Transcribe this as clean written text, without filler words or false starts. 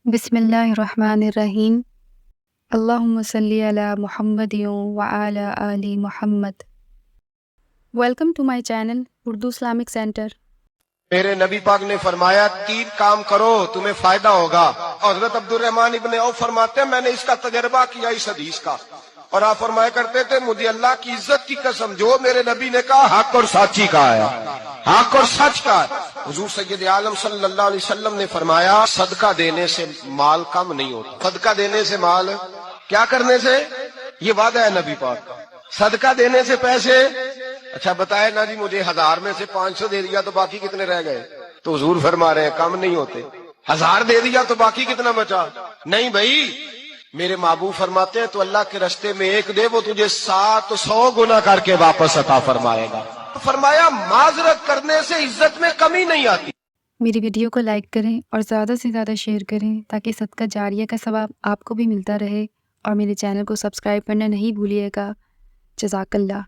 بسم اللہ الرحمن الرحیم۔ اللہم صلی علی محمد وعلی آل محمد۔ Welcome to my channel Urdu Islamic Centre. میرے نبی پاک نے فرمایا 3 کام کرو تمہیں فائدہ ہوگا۔ حضرت عبد الرحمن ابن عوف فرماتے ہیں میں نے اس کا تجربہ کیا اس حدیث کا، اور آپ فرمایا کرتے تھے مجھے اللہ کی عزت کی قسم جو میرے نبی نے کہا حق اور سچی کہا ہے، حق اور سچ کا ہے۔ حضور سید عالم صلی اللہ علیہ وسلم نے فرمایا صدقہ دینے سے مال کم نہیں ہوتا۔ صدقہ دینے سے مال کیا کرنے سے؟ یہ وعدہ ہے نبی پاک کا۔ صدقہ دینے سے پیسے، اچھا بتائے نا جی مجھے 1000 میں سے 500 دے دیا تو باقی کتنے رہ گئے؟ تو حضور فرما رہے ہیں کم نہیں ہوتے۔ 1000 دے دیا تو باقی کتنا بچا؟ نہیں بھائی، میرے محبوب فرماتے ہیں تو اللہ کے رستے میں ایک دے وہ تجھے 700 گنا کر کے واپس عطا فرمائے گا۔ فرمایا معذرت کرنے سے عزت میں کمی نہیں آتی۔ میری ویڈیو کو لائک کریں اور زیادہ سے زیادہ شیئر کریں تاکہ صدقہ جاریہ کا ثواب آپ کو بھی ملتا رہے، اور میرے چینل کو سبسکرائب کرنا نہیں بھولیے گا۔ جزاک اللہ۔